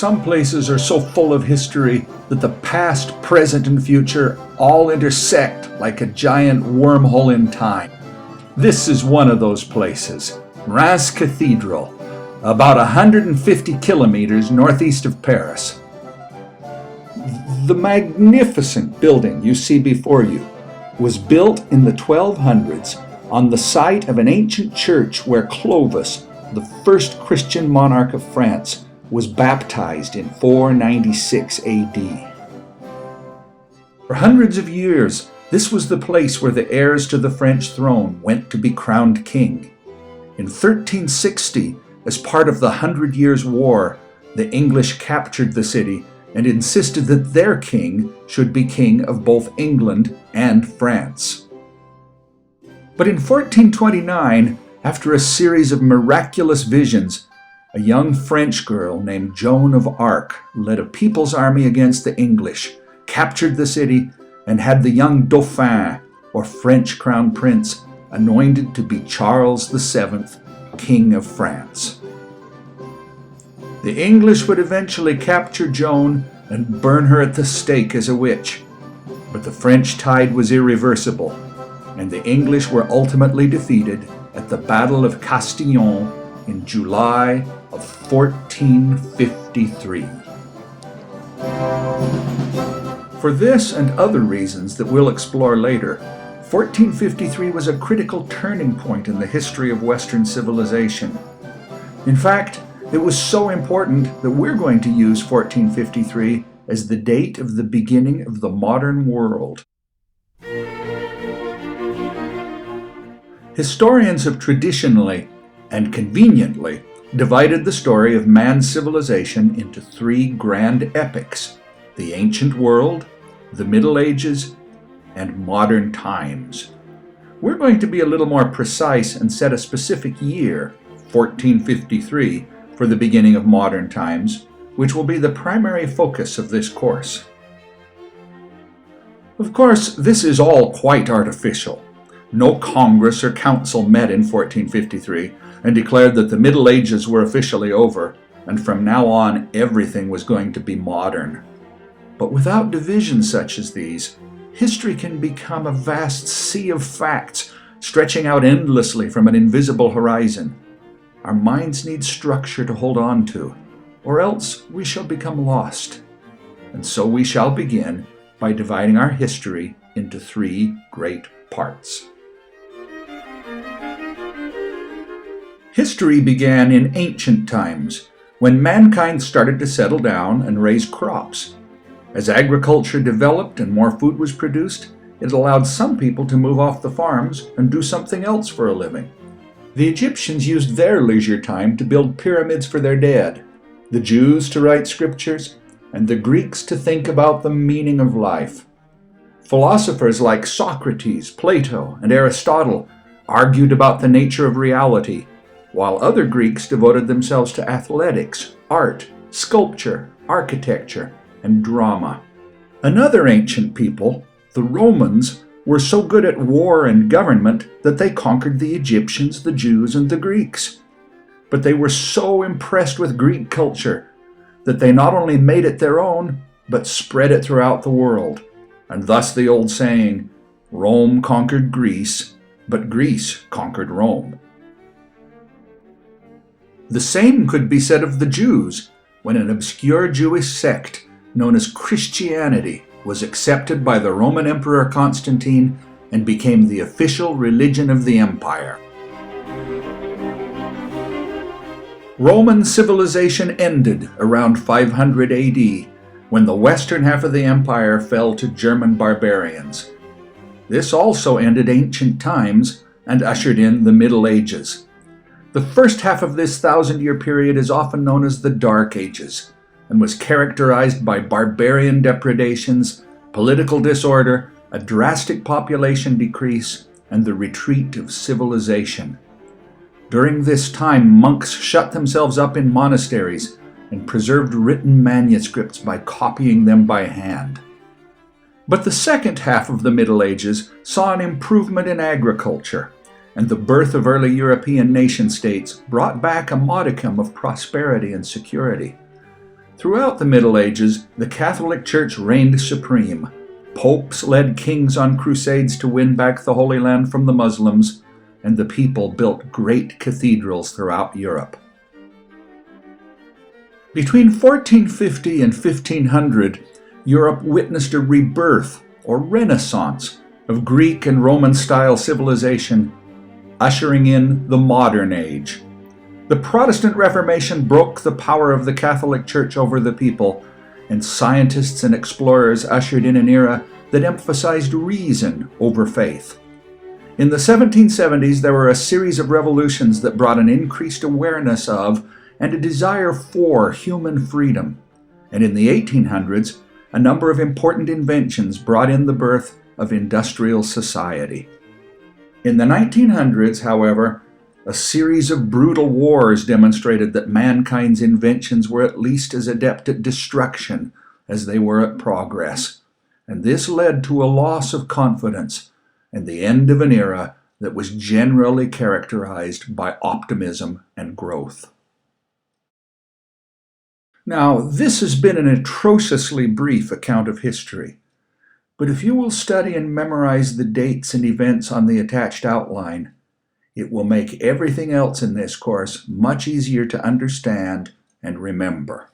Some places are so full of history that the past, present, and future all intersect like a giant wormhole in time. This is one of those places, Reims Cathedral, about 150 kilometers northeast of Paris. The magnificent building you see before you was built in the 1200s on the site of an ancient church where Clovis, the first Christian monarch of France, was baptized in 496 AD. For hundreds of years, this was the place where the heirs to the French throne went to be crowned king. In 1360, as part of the Hundred Years' War, the English captured the city and insisted that their king should be king of both England and France. But in 1429, after a series of miraculous visions, a young French girl named Joan of Arc led a people's army against the English, captured the city, and had the young Dauphin, or French crown prince, anointed to be Charles VII, King of France. The English would eventually capture Joan and burn her at the stake as a witch, but the French tide was irreversible, and the English were ultimately defeated at the Battle of Castillon in July of 1453. For this and other reasons that we'll explore later, 1453 was a critical turning point in the history of Western civilization. In fact, it was so important that we're going to use 1453 as the date of the beginning of the modern world. Historians have traditionally and conveniently divided the story of man's civilization into three grand epics: the ancient world, the Middle Ages, and modern times. We're going to be a little more precise and set a specific year, 1453, for the beginning of modern times, which will be the primary focus of this course. Of course, this is all quite artificial. No Congress or Council met in 1453 and declared that the Middle Ages were officially over, and from now on everything was going to be modern. But without divisions such as these, history can become a vast sea of facts stretching out endlessly from an invisible horizon. Our minds need structure to hold on to, or else we shall become lost. And so we shall begin by dividing our history into three great parts. History began in ancient times, when mankind started to settle down and raise crops. As agriculture developed and more food was produced, it allowed some people to move off the farms and do something else for a living. The Egyptians used their leisure time to build pyramids for their dead, the Jews to write scriptures, and the Greeks to think about the meaning of life. Philosophers like Socrates, Plato, and Aristotle argued about the nature of reality, while other Greeks devoted themselves to athletics, art, sculpture, architecture, and drama. Another ancient people, the Romans, were so good at war and government that they conquered the Egyptians, the Jews, and the Greeks. But they were so impressed with Greek culture that they not only made it their own, but spread it throughout the world. And thus the old saying, Rome conquered Greece, but Greece conquered Rome. The same could be said of the Jews, when an obscure Jewish sect known as Christianity was accepted by the Roman Emperor Constantine and became the official religion of the empire. Roman civilization ended around 500 AD, when the western half of the empire fell to German barbarians. This also ended ancient times and ushered in the Middle Ages. The first half of this 1,000-year period is often known as the Dark Ages, and was characterized by barbarian depredations, political disorder, a drastic population decrease, and the retreat of civilization. During this time, monks shut themselves up in monasteries and preserved written manuscripts by copying them by hand. But the second half of the Middle Ages saw an improvement in agriculture, and the birth of early European nation-states brought back a modicum of prosperity and security. Throughout the Middle Ages, the Catholic Church reigned supreme. Popes led kings on crusades to win back the Holy Land from the Muslims, and the people built great cathedrals throughout Europe. Between 1450 and 1500, Europe witnessed a rebirth, or renaissance, of Greek and Roman-style civilization, ushering in the modern age. The Protestant Reformation broke the power of the Catholic Church over the people, and scientists and explorers ushered in an era that emphasized reason over faith. In the 1770s, there were a series of revolutions that brought an increased awareness of and a desire for human freedom. And in the 1800s, a number of important inventions brought in the birth of industrial society. In the 1900s, however, a series of brutal wars demonstrated that mankind's inventions were at least as adept at destruction as they were at progress, and this led to a loss of confidence and the end of an era that was generally characterized by optimism and growth. Now, this has been an atrociously brief account of history, but if you will study and memorize the dates and events on the attached outline, it will make everything else in this course much easier to understand and remember.